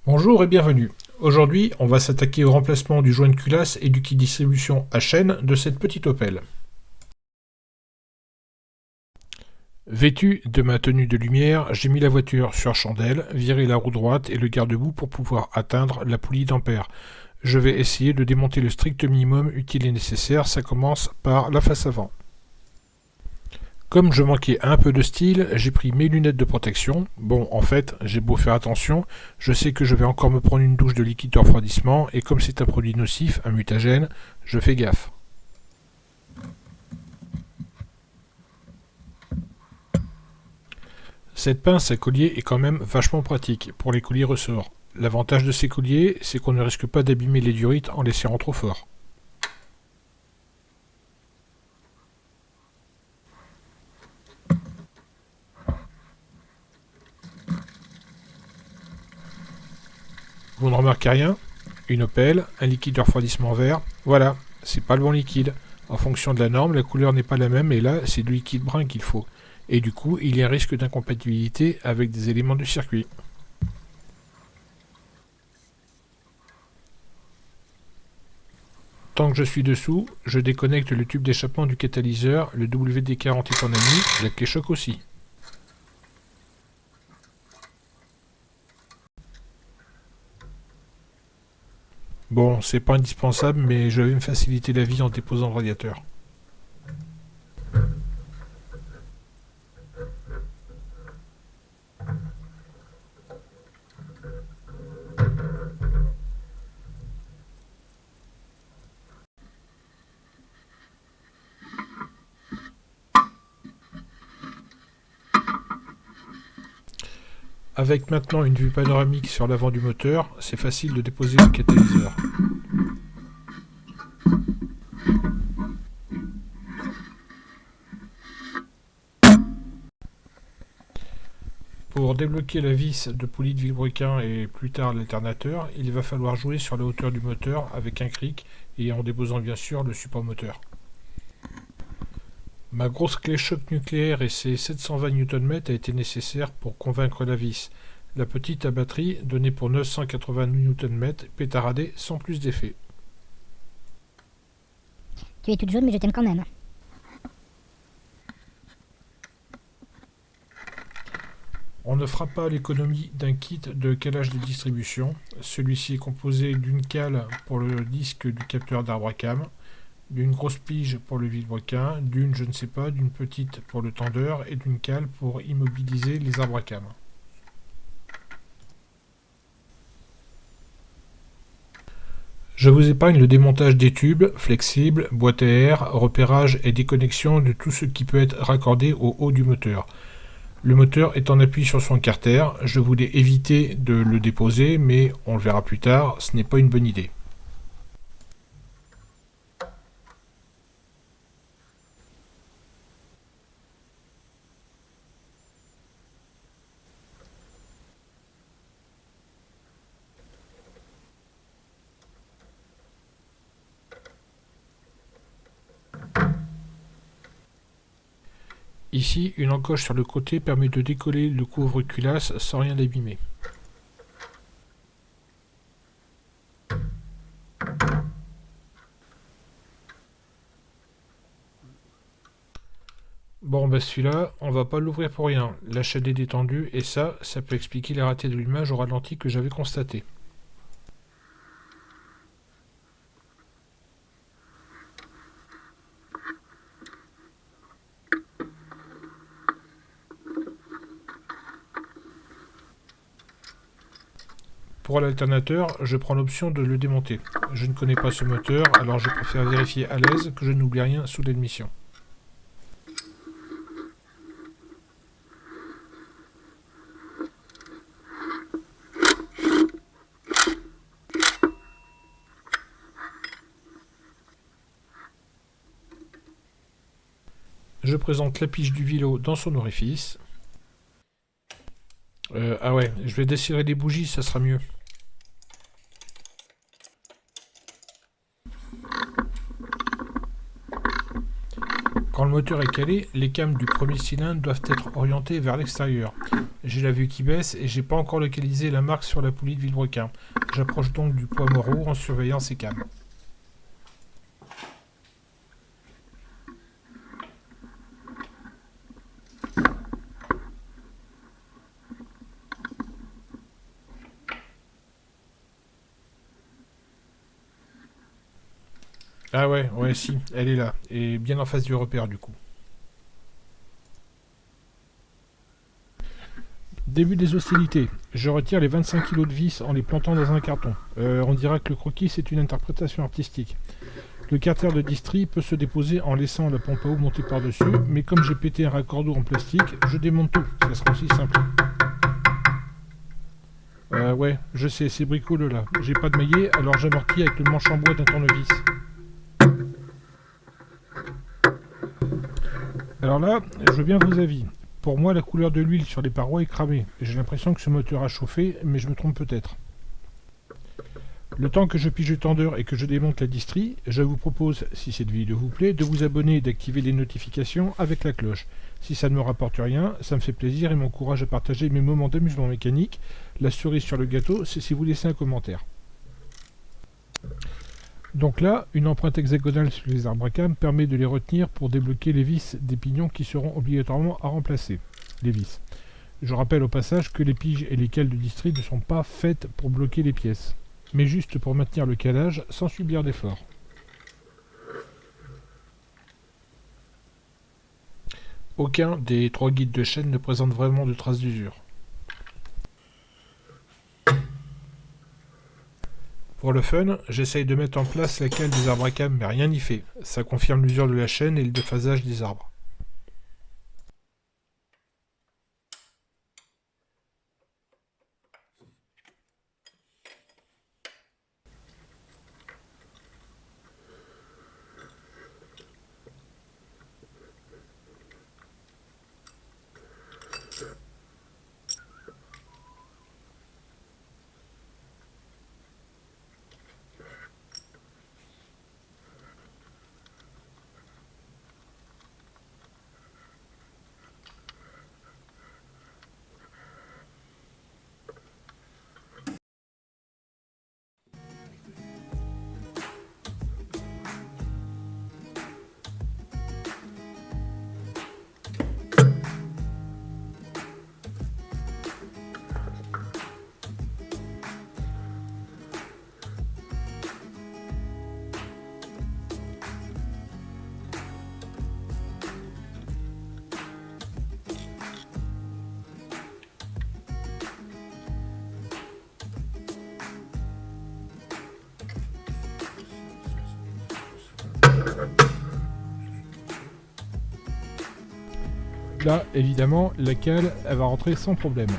Bonjour et bienvenue. Aujourd'hui, on va s'attaquer au remplacement du joint de culasse et du kit distribution à chaîne de cette petite Opel. Vêtu de ma tenue de lumière, j'ai mis la voiture sur chandelle, viré la roue droite et le garde-boue pour pouvoir atteindre la poulie d'ampère. Je vais essayer de démonter le strict minimum utile et nécessaire, ça commence par la face avant. Comme je manquais un peu de style, j'ai pris mes lunettes de protection. Bon, en fait, j'ai beau faire attention, je sais que je vais encore me prendre une douche de liquide de refroidissement, et comme c'est un produit nocif, un mutagène, je fais gaffe. Cette pince à collier est quand même vachement pratique pour les colliers ressorts. L'avantage de ces colliers, c'est qu'on ne risque pas d'abîmer les durites en les serrant trop fort. Vous ne remarquez rien? Une Opel, un liquide de refroidissement vert, voilà, c'est pas le bon liquide. En fonction de la norme, la couleur n'est pas la même et là, c'est du liquide brun qu'il faut. Et du coup, il y a un risque d'incompatibilité avec des éléments du circuit. Tant que je suis dessous, je déconnecte le tube d'échappement du catalyseur, le WD-40 est en ami, la clé choc aussi. Bon, c'est pas indispensable, mais je vais me faciliter la vie en déposant le radiateur. Avec maintenant une vue panoramique sur l'avant du moteur, c'est facile de déposer le catalyseur. Pour débloquer la vis de poulie de vilebrequin et plus tard l'alternateur, il va falloir jouer sur la hauteur du moteur avec un cric et en déposant bien sûr le support moteur. Ma grosse clé choc nucléaire et ses 720 Nm a été nécessaire pour convaincre la vis. La petite à batterie, donnée pour 980 Nm, pétaradée sans plus d'effet. Tu es toute jaune mais je t'aime quand même. On ne fera pas l'économie d'un kit de calage de distribution. Celui-ci est composé d'une cale pour le disque du capteur d'arbre à cam, d'une grosse pige pour le vilebrequin, d'une je ne sais pas, d'une petite pour le tendeur et d'une cale pour immobiliser les arbres à cam. Je vous épargne le démontage des tubes, flexibles, boîte à air, repérage et déconnexion de tout ce qui peut être raccordé au haut du moteur. Le moteur est en appui sur son carter, je voulais éviter de le déposer, mais on le verra plus tard, ce n'est pas une bonne idée. Ici, une encoche sur le côté permet de décoller le couvre-culasse sans rien abîmer. Bon bah celui-là, on va pas l'ouvrir pour rien. La chaîne est détendue et ça peut expliquer les ratés de l'image au ralenti que j'avais constaté. Pour l'alternateur, je prends l'option de le démonter. Je ne connais pas ce moteur, alors je préfère vérifier à l'aise que je n'oublie rien sous l'admission. Je présente la pige du vélo dans son orifice. Ah ouais, je vais desserrer les bougies, ça sera mieux. Quand le moteur est calé, les cames du premier cylindre doivent être orientées vers l'extérieur. J'ai la vue qui baisse et j'ai pas encore localisé la marque sur la poulie de vilebrequin. J'approche donc du poids mort en surveillant ces cames. Ah ouais, si, elle est là, et bien en face du repère du coup. Début des hostilités. Je retire les 25 kg de vis en les plantant dans un carton. On dira que le croquis c'est une interprétation artistique. Le carter de distri peut se déposer en laissant la pompe à eau monter par-dessus, mais comme j'ai pété un raccordeau en plastique, je démonte tout, ça sera aussi simple. Ouais, je sais, c'est bricoleux là. J'ai pas de maillet, alors j'amortis avec le manche en bois d'un tournevis. Alors là, je veux bien vos avis. Pour moi, la couleur de l'huile sur les parois est cramée. J'ai l'impression que ce moteur a chauffé, mais je me trompe peut-être. Le temps que je pige le tendeur et que je démonte la distri, je vous propose, si cette vidéo vous plaît, de vous abonner et d'activer les notifications avec la cloche. Si ça ne me rapporte rien, ça me fait plaisir et m'encourage à partager mes moments d'amusement mécanique. La cerise sur le gâteau, c'est si vous laissez un commentaire. Donc là, une empreinte hexagonale sur les arbres à cames permet de les retenir pour débloquer les vis des pignons qui seront obligatoirement à remplacer. Les vis. Je rappelle au passage que les piges et les cales de distri ne sont pas faites pour bloquer les pièces, mais juste pour maintenir le calage sans subir d'effort. Aucun des 3 guides de chaîne ne présente vraiment de traces d'usure. Pour le fun, j'essaye de mettre en place la cale des arbres à cames, mais rien n'y fait. Ça confirme l'usure de la chaîne et le déphasage des arbres. Là, évidemment, la cale, elle va rentrer sans problème.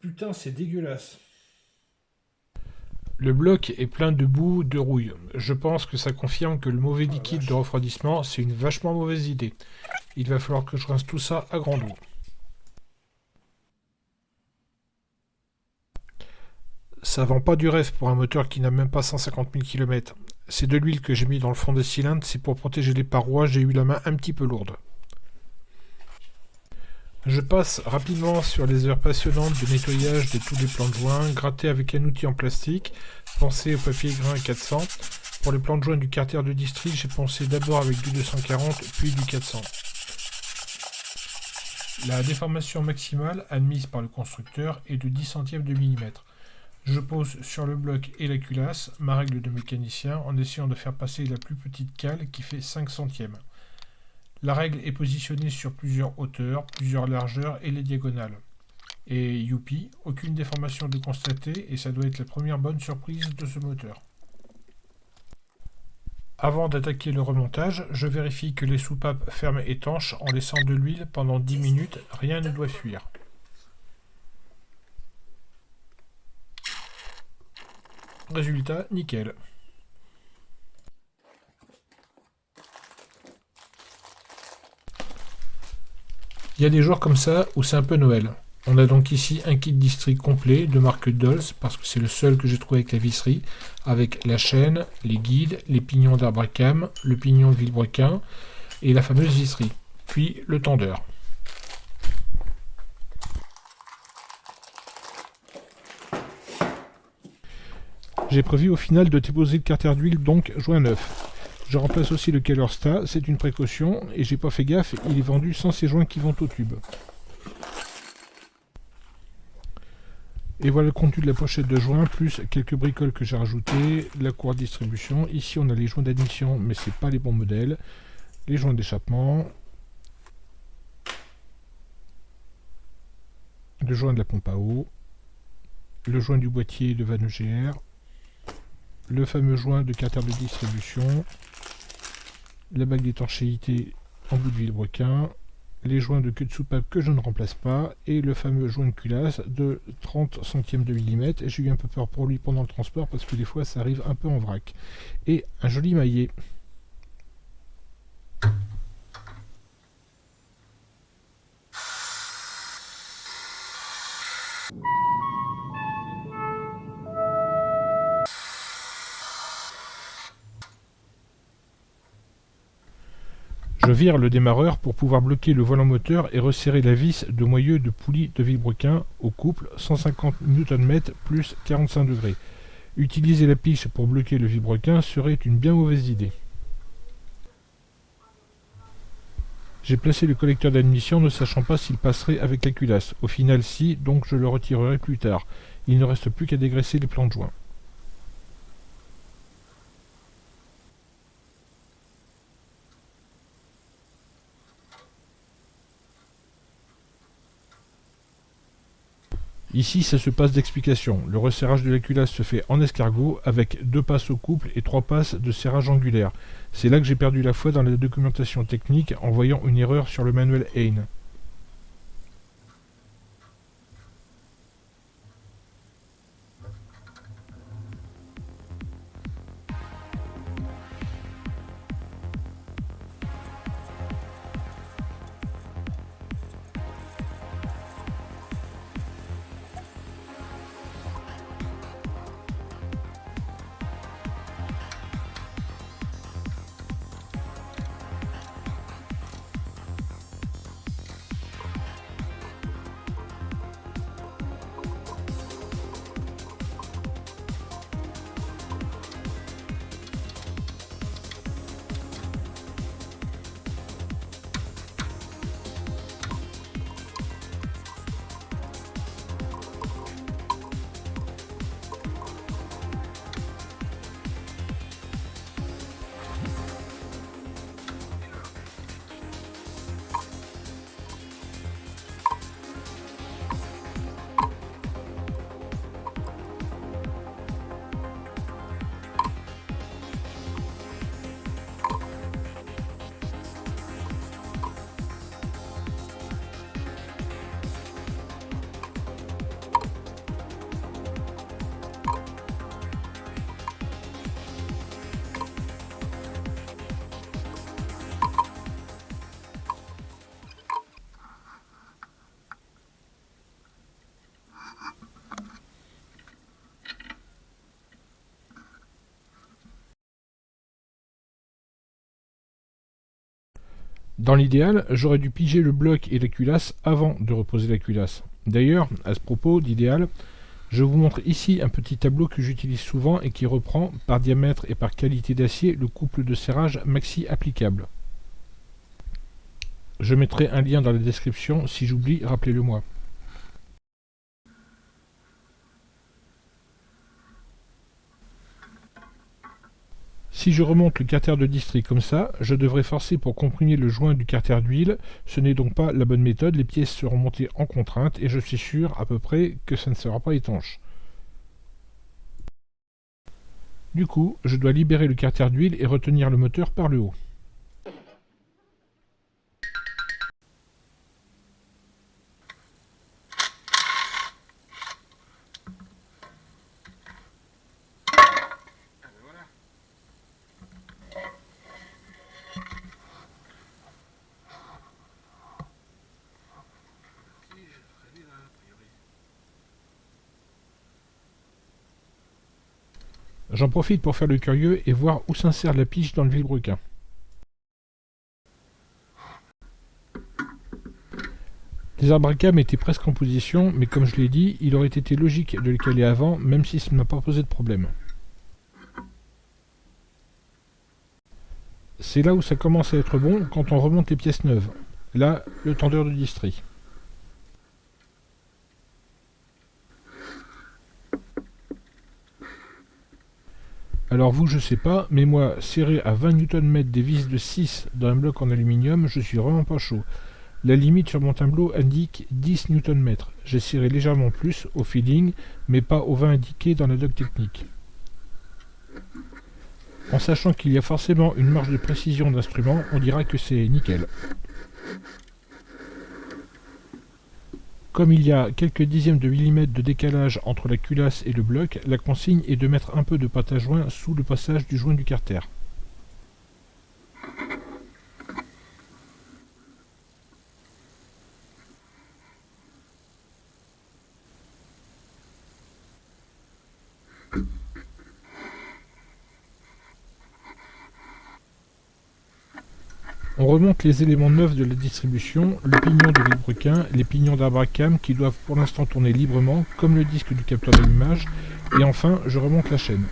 Putain, c'est dégueulasse. Le bloc est plein de boue, de rouille. Je pense que ça confirme que le mauvais liquide de refroidissement, c'est une vachement mauvaise idée. Il va falloir que je rince tout ça à grande eau. Ça vend pas du rêve pour un moteur qui n'a même pas 150 000 km. C'est de l'huile que j'ai mis dans le fond des cylindres, c'est pour protéger les parois, j'ai eu la main un petit peu lourde. Je passe rapidement sur les heures passionnantes de nettoyage de tous les plans de joint, grattés avec un outil en plastique, pensé au papier grain 400. Pour les plans de joint du carter de district, j'ai pensé d'abord avec du 240 puis du 400. La déformation maximale admise par le constructeur est de 10 centièmes de millimètre. Je pose sur le bloc et la culasse ma règle de mécanicien en essayant de faire passer la plus petite cale qui fait 5 centièmes. La règle est positionnée sur plusieurs hauteurs, plusieurs largeurs et les diagonales. Et youpi, aucune déformation de constater et ça doit être la première bonne surprise de ce moteur. Avant d'attaquer le remontage, je vérifie que les soupapes ferment étanches en laissant de l'huile pendant 10 minutes, rien ne doit fuir. Résultat, nickel. Il y a des jours comme ça où c'est un peu Noël. On a donc ici un kit district complet de marque Dolls, parce que c'est le seul que j'ai trouvé avec la visserie, avec la chaîne, les guides, les pignons d'arbre à cam, le pignon de vilebrequin et la fameuse visserie, puis le tendeur. J'ai prévu au final de déposer le carter d'huile, donc joint neuf. Je remplace aussi le Kellersta, c'est une précaution, et j'ai pas fait gaffe, il est vendu sans ces joints qui vont au tube. Et voilà le contenu de la pochette de joints, plus quelques bricoles que j'ai rajoutées, la courroie de distribution. Ici on a les joints d'admission, mais c'est pas les bons modèles. Les joints d'échappement. Le joint de la pompe à eau. Le joint du boîtier de vanne EGR. Le fameux joint de carter de distribution. La bague d'étanchéité en bout de vilebrequin. Les joints de queue de soupape que je ne remplace pas, et le fameux joint de culasse de 30 centièmes de millimètre. Et j'ai eu un peu peur pour lui pendant le transport parce que des fois ça arrive un peu en vrac. Et un joli maillet. Je vire le démarreur pour pouvoir bloquer le volant moteur et resserrer la vis de moyeu de poulie de vilebrequin au couple 150 Nm plus 45 degrés. Utiliser la piche pour bloquer le vilebrequin serait une bien mauvaise idée. J'ai placé le collecteur d'admission ne sachant pas s'il passerait avec la culasse. Au final si, donc je le retirerai plus tard. Il ne reste plus qu'à dégraisser les plans de joint. Ici, ça se passe d'explication. Le resserrage de la culasse se fait en escargot avec 2 passes au couple et 3 passes de serrage angulaire. C'est là que j'ai perdu la foi dans la documentation technique en voyant une erreur sur le manuel Hein. Dans l'idéal, j'aurais dû piger le bloc et la culasse avant de reposer la culasse. D'ailleurs, à ce propos d'idéal, Je vous montre ici un petit tableau que j'utilise souvent et qui reprend, par diamètre et par qualité d'acier, le couple de serrage maxi applicable. Je mettrai un lien dans la description, si j'oublie, rappelez-le moi. Si je remonte le carter de distri comme ça, je devrais forcer pour comprimer le joint du carter d'huile. Ce n'est donc pas la bonne méthode, les pièces seront montées en contrainte et je suis sûr à peu près que ça ne sera pas étanche. Du coup, je dois libérer le carter d'huile et retenir le moteur par le haut. J'en profite pour faire le curieux et voir où s'insère la pige dans le vilebrequin. Les arbres à cam étaient presque en position, mais comme je l'ai dit, il aurait été logique de les caler avant, même si ça ne m'a pas posé de problème. C'est là où ça commence à être bon, quand on remonte les pièces neuves. Là, le tendeur de distri. Alors vous, je sais pas, mais moi, serré à 20 Nm des vis de 6 dans un bloc en aluminium, je suis vraiment pas chaud. La limite sur mon tableau indique 10 Nm. J'ai serré légèrement plus au feeling, mais pas au 20 indiqué dans la doc technique. En sachant qu'il y a forcément une marge de précision d'instrument, on dira que c'est nickel. Comme il y a quelques dixièmes de millimètre de décalage entre la culasse et le bloc, la consigne est de mettre un peu de pâte à joint sous le passage du joint du carter. On remonte les éléments neufs de la distribution, le pignon de vilebrequin, les pignons d'arbre à cam qui doivent pour l'instant tourner librement, comme le disque du capteur d'allumage, et enfin je remonte la chaîne.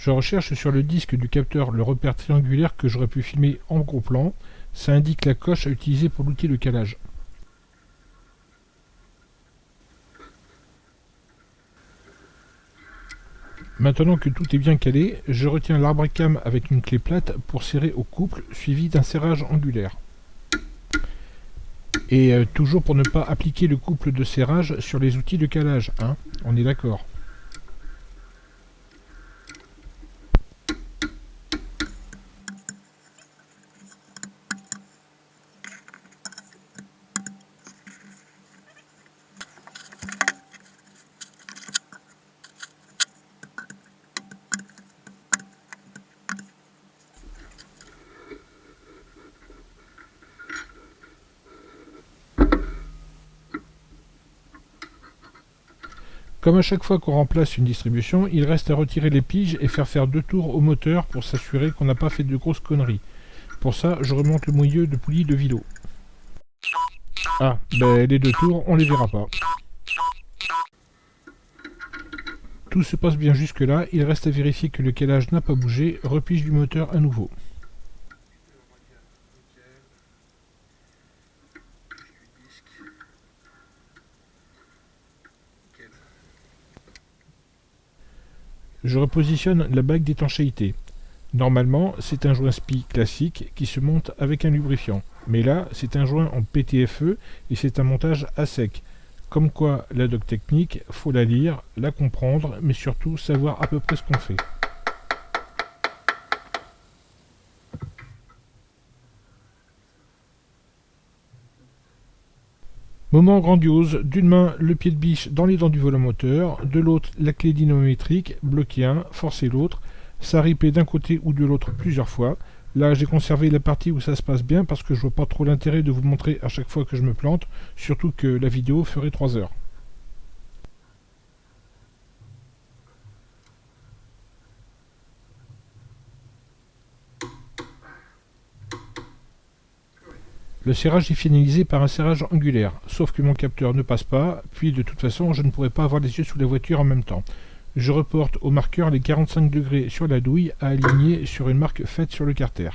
Je recherche sur le disque du capteur le repère triangulaire que j'aurais pu filmer en gros plan. Ça indique la coche à utiliser pour l'outil de calage. Maintenant que tout est bien calé, je retiens l'arbre à cam avec une clé plate pour serrer au couple, suivi d'un serrage angulaire. Et toujours pour ne pas appliquer le couple de serrage sur les outils de calage, hein, on est d'accord. Comme à chaque fois qu'on remplace une distribution, il reste à retirer les piges et faire 2 tours au moteur pour s'assurer qu'on n'a pas fait de grosses conneries. Pour ça, je remonte le moyeu de poulie de Vilo. Ah, ben les 2 tours, on les verra pas. Tout se passe bien jusque là, il reste à vérifier que le calage n'a pas bougé, repige du moteur à nouveau. Je repositionne la bague d'étanchéité. Normalement, c'est un joint SPI classique qui se monte avec un lubrifiant. Mais là, c'est un joint en PTFE et c'est un montage à sec. Comme quoi, la doc technique, faut la lire, la comprendre, mais surtout savoir à peu près ce qu'on fait. Moment grandiose, d'une main le pied de biche dans les dents du volant moteur, de l'autre la clé dynamométrique, bloquer un, forcer l'autre, ça ripait d'un côté ou de l'autre plusieurs fois. Là j'ai conservé la partie où ça se passe bien parce que je vois pas trop l'intérêt de vous montrer à chaque fois que je me plante, surtout que la vidéo ferait 3 heures. Le serrage est finalisé par un serrage angulaire, sauf que mon capteur ne passe pas, puis de toute façon je ne pourrais pas avoir les yeux sous la voiture en même temps. Je reporte au marqueur les 45 degrés sur la douille à aligner sur une marque faite sur le carter.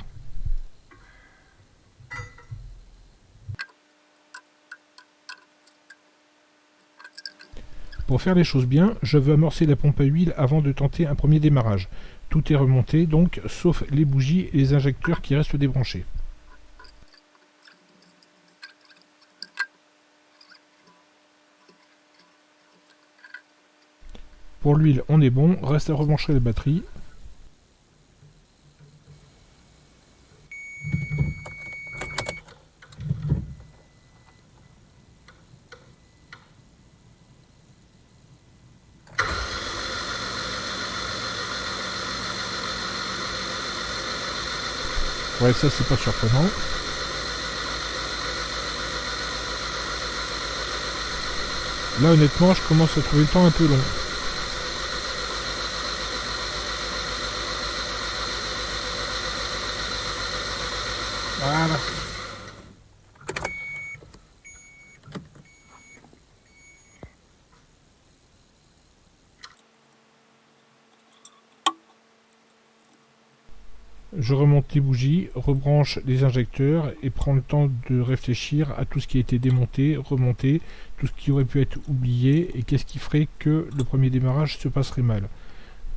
Pour faire les choses bien, je veux amorcer la pompe à huile avant de tenter un premier démarrage. Tout est remonté donc, sauf les bougies et les injecteurs qui restent débranchés. Pour l'huile, on est bon, reste à rebrancher la batterie. Ouais, ça c'est pas surprenant. Là honnêtement, je commence à trouver le temps un peu long. Voilà. Je remonte les bougies, rebranche les injecteurs et prends le temps de réfléchir à tout ce qui a été démonté, remonté, tout ce qui aurait pu être oublié et qu'est-ce qui ferait que le premier démarrage se passerait mal.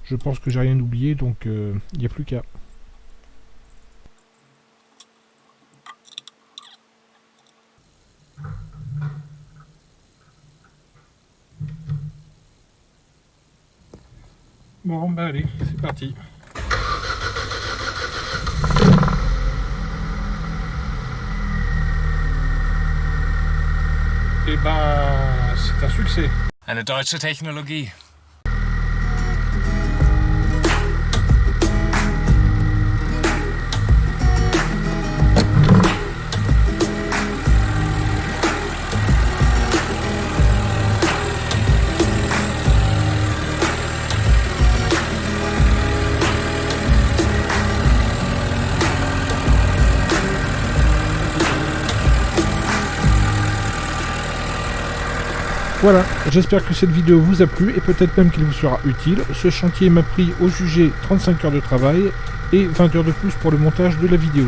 Je pense que j'ai rien oublié donc il n'y a plus qu'à. Bon bah allez, c'est parti. Eh ben, c'est un succès. Eine deutsche Technologie. Voilà, j'espère que cette vidéo vous a plu et peut-être même qu'elle vous sera utile. Ce chantier m'a pris au jugé 35 heures de travail et 20 heures de plus pour le montage de la vidéo.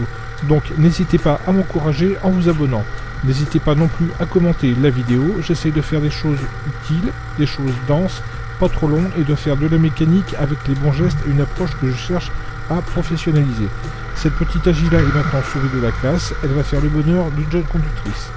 Donc n'hésitez pas à m'encourager en vous abonnant. N'hésitez pas non plus à commenter la vidéo, j'essaie de faire des choses utiles, des choses denses, pas trop longues et de faire de la mécanique avec les bons gestes et une approche que je cherche à professionnaliser. Cette petite Agila est maintenant sauvée de la casse, elle va faire le bonheur d'une jeune conductrice.